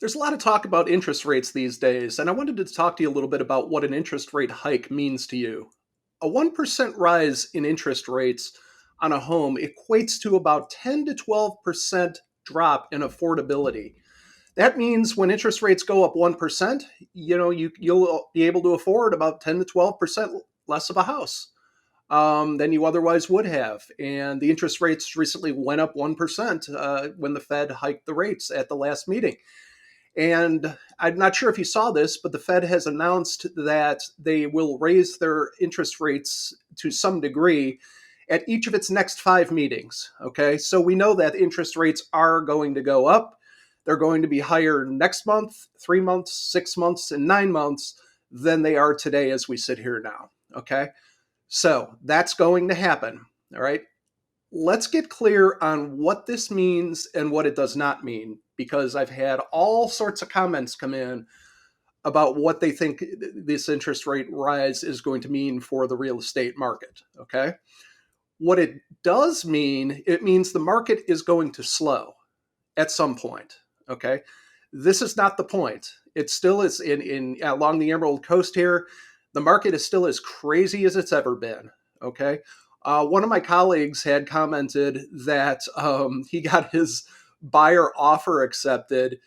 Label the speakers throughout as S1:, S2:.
S1: There's a lot of talk about interest rates these days, and I wanted to talk to you a little bit about what an interest rate hike means to you. A 1% rise in interest rates on a home equates to about 10 to 12% drop in affordability. That means when interest rates go up 1%, you'll be able to afford about 10 to 12% less of a house than you otherwise would have. And the interest rates recently went up 1% when the Fed hiked the rates at the last meeting. And I'm not sure if you saw this, but the Fed has announced that they will raise their interest rates to some degree at each of its next five meetings. Okay, so we know that interest rates are going to go up. They're going to be higher next month, 3 months, 6 months, and 9 months than they are today as we sit here now. Okay, so that's going to happen. All right, let's get clear on what this means and what it does not mean, because I've had all sorts of comments come in about what they think this interest rate rise is going to mean for the real estate market. Okay. What it does mean, it means the market is going to slow at some point. Okay. This is not the point. It still is in along the Emerald Coast here. The market is still as crazy as it's ever been. Okay. One of my colleagues had commented that he got his buyer offer accepted,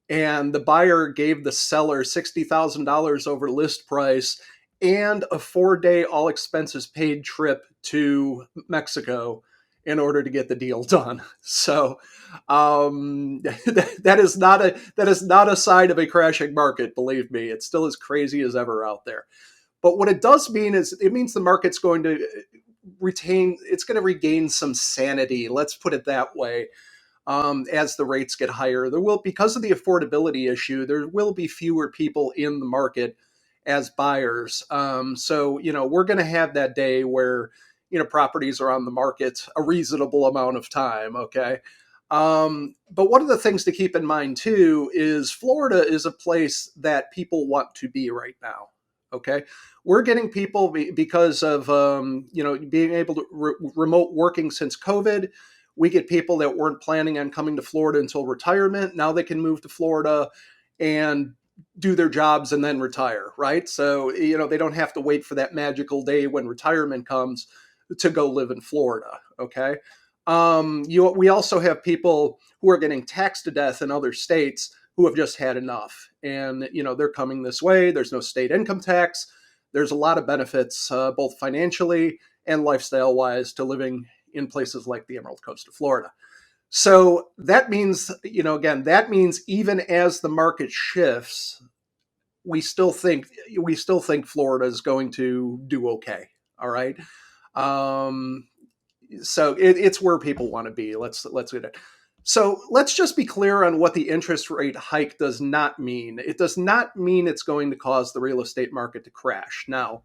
S1: and the buyer gave the seller $60,000 over list price and a 4-day all expenses paid trip to Mexico in order to get the deal done. So that is not a sign of a crashing market. Believe me, it's still as crazy as ever out there. But what it does mean is it means the market's going to it's going to regain some sanity. Let's put it that way. As the rates get higher, because of the affordability issue, there will be fewer people in the market as buyers. So, we're going to have that day where, properties are on the market a reasonable amount of time. Okay. But one of the things to keep in mind too is Florida is a place that people want to be right now. Okay, we're getting people because of being able to remote working since COVID. We get people that weren't planning on coming to Florida until retirement. Now they can move to Florida and do their jobs and then retire, right? So they don't have to wait for that magical day when retirement comes to go live in Florida. Okay, we also have people who are getting taxed to death in other states who have just had enough, and they're coming this way. There's no state income tax. There's a lot of benefits, both financially and lifestyle wise, to living in places like the Emerald Coast of Florida. So that means, that means even as the market shifts, we still think Florida is going to do okay. All right. Um, so it's where people want to be. Let's get it. So let's just be clear on what the interest rate hike does not mean. It does not mean it's going to cause the real estate market to crash. Now,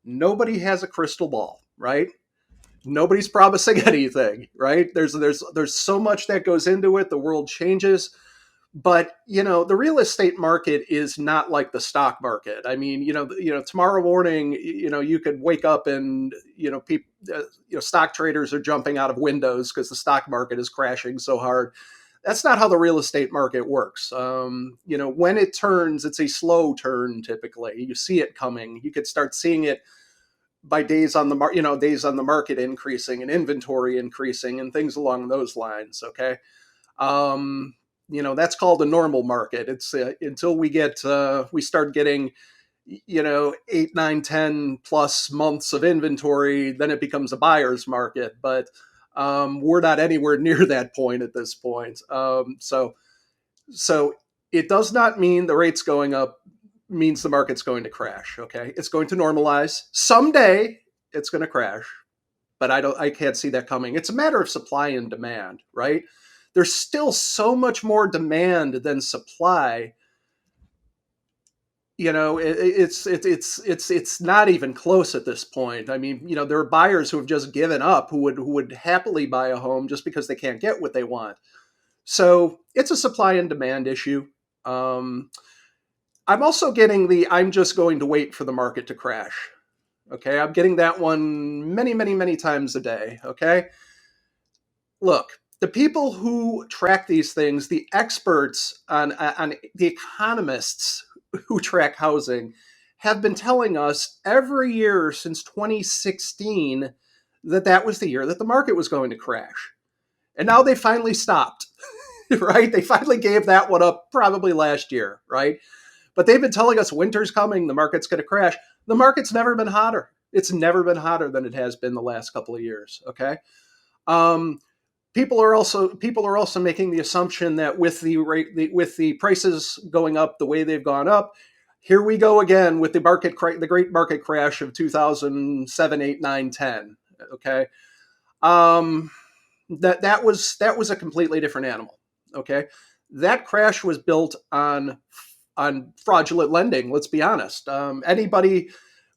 S1: nobody has a crystal ball, right? Nobody's promising anything, right? There's so much that goes into it. The world changes. But the real estate market is not like the stock market. I mean, tomorrow morning, you could wake up and people, stock traders are jumping out of windows because the stock market is crashing so hard. That's not how the real estate market works. When it turns, it's a slow turn. Typically, you see it coming. You could start seeing it by days on the days on the market increasing and inventory increasing and things along those lines. Okay. That's called a normal market. It's until we start getting 8, 9, 10 plus months of inventory, then it becomes a buyer's market. But we're not anywhere near that point at this point. So it does not mean the rates going up means the market's going to crash. Okay, it's going to normalize someday. It's going to crash, but I can't see that coming. It's a matter of supply and demand, right? There's still so much more demand than supply. It's not even close at this point. I mean, there are buyers who have just given up who would happily buy a home just because they can't get what they want. So it's a supply and demand issue. I'm also getting I'm just going to wait for the market to crash. Okay, I'm getting that one many, many, many times a day. Okay, look, The people who track these things, the experts on the economists who track housing, have been telling us every year since 2016 that that was the year that the market was going to crash. And now they finally stopped, right? They finally gave that one up probably last year, right? But they've been telling us winter's coming, the market's going to crash. The market's never been hotter. It's never been hotter than it has been the last couple of years, okay? Um, people are also making the assumption that with with the prices going up the way they've gone up, here we go again with the great market crash of 2007, 8, 9, 10. Okay, um, that was a completely different animal. Okay, that crash was built on fraudulent lending. Let's be honest. Anybody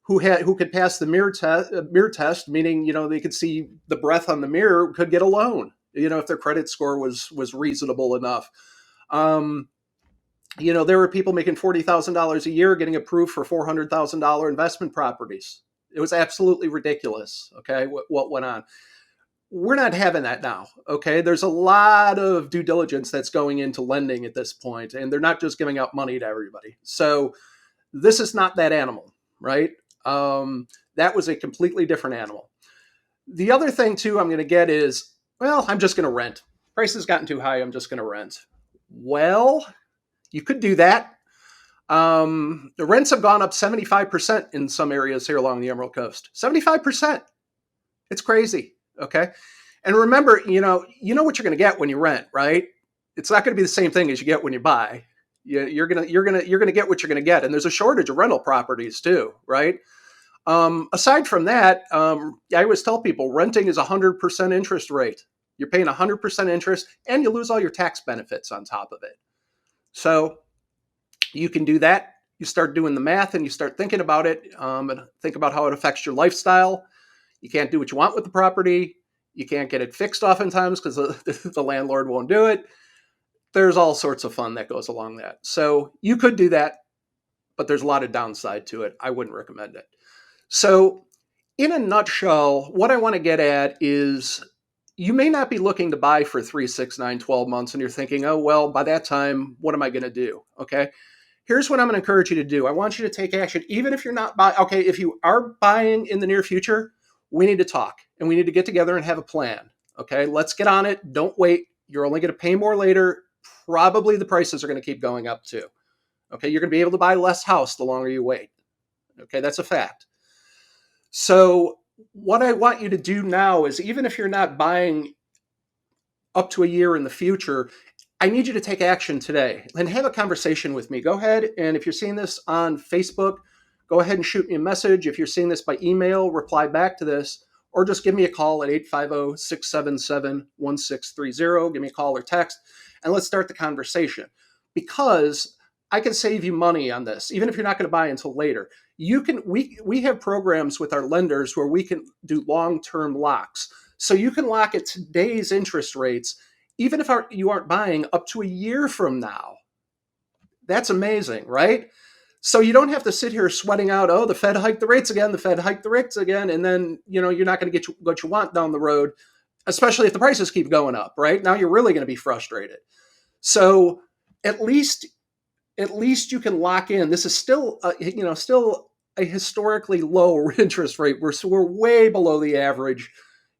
S1: who could pass the mirror test, meaning they could see the breath on the mirror, could get a loan. If their credit score was reasonable enough. There were people making $40,000 a year getting approved for $400,000 investment properties. It was absolutely ridiculous. Okay, what went on? We're not having that now. Okay, there's a lot of due diligence that's going into lending at this point, and they're not just giving out money to everybody. So this is not that animal, right? That was a completely different animal. The other thing too I'm going to get is, well, I'm just going to rent. Price has gotten too high. I'm just going to rent. Well, you could do that. The rents have gone up 75% in some areas here along the Emerald Coast. 75%. It's crazy. Okay. And remember, what you're going to get when you rent, right? It's not going to be the same thing as you get when you buy. You're gonna get what you're gonna get, and there's a shortage of rental properties too, right? Aside from that, I always tell people renting is 100% interest rate. You're paying 100% interest, and you lose all your tax benefits on top of it. So you can do that. You start doing the math, and you start thinking about it, and think about how it affects your lifestyle. You can't do what you want with the property. You can't get it fixed oftentimes because the landlord won't do it. There's all sorts of fun that goes along that. So you could do that, but there's a lot of downside to it. I wouldn't recommend it. So in a nutshell, what I want to get at is you may not be looking to buy for 3, 6, 9, 12 months, and you're thinking, oh, well, by that time, what am I going to do? Okay. Here's what I'm going to encourage you to do. I want you to take action, even if you're not buying. Okay, if you are buying in the near future, we need to talk, and we need to get together and have a plan. Okay, let's get on it. Don't wait. You're only going to pay more later. Probably the prices are going to keep going up too. Okay, you're going to be able to buy less house the longer you wait. Okay, that's a fact. So what I want you to do now is, even if you're not buying up to a year in the future, I need you to take action today and have a conversation with me. Go ahead, and if you're seeing this on Facebook, go ahead and shoot me a message. If you're seeing this by email, reply back to this, or just give me a call at 850-677-1630. Give me a call or text, and let's start the conversation. Because I can save you money on this, even if you're not going to buy until later. We have programs with our lenders where we can do long-term locks. So you can lock at today's interest rates, even if you aren't buying, up to a year from now. That's amazing, right? So you don't have to sit here sweating out, oh, the Fed hiked the rates again, and then you're not going to get what you want down the road, especially if the prices keep going up, right? Now you're really going to be frustrated. So at least you can lock in. This is still a historically low interest rate. We're way below the average,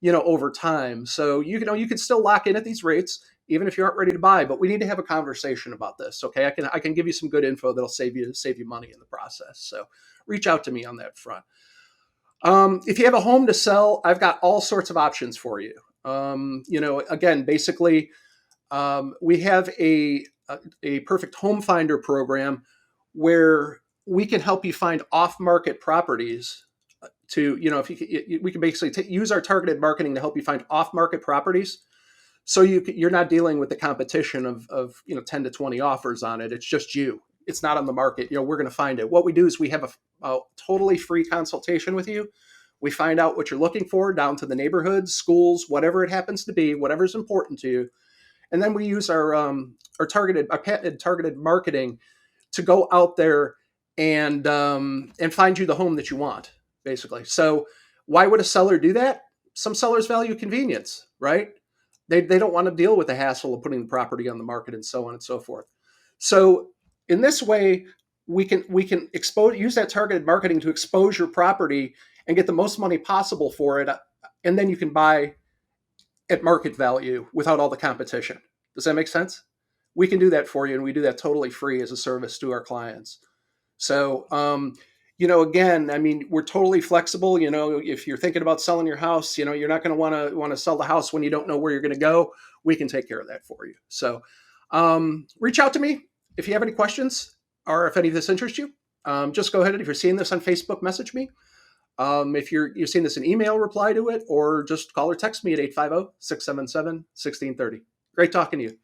S1: over time. So you can still lock in at these rates even if you aren't ready to buy. But we need to have a conversation about this. Okay, I can give you some good info that'll save you money in the process. So reach out to me on that front. If you have a home to sell, I've got all sorts of options for you. Again, basically, we have a perfect home finder program where we can help you find off-market properties we can basically use our targeted marketing to help you find off-market properties. So you're not dealing with the competition of 10 to 20 offers on it. It's just you. It's not on the market. We're going to find it. What we do is we have a totally free consultation with you. We find out what you're looking for down to the neighborhoods, schools, whatever it happens to be, whatever's important to you. And then we use our patented targeted marketing to go out there and find you the home that you want, basically. So why would a seller do that? Some sellers value convenience, right? They don't want to deal with the hassle of putting the property on the market and so on and so forth. So in this way, we can use that targeted marketing to expose your property and get the most money possible for it, and then you can buy at market value without all the competition. Does that make sense? We can do that for you, and we do that totally free as a service to our clients. So, again, I mean, we're totally flexible. If you're thinking about selling your house, you're not going to want to sell the house when you don't know where you're going to go. We can take care of that for you. So, reach out to me if you have any questions or if any of this interests you. Just go ahead, and if you're seeing this on Facebook, message me. If you're seeing this in email, reply to it, or just call or text me at 850-677-1630. Great talking to you.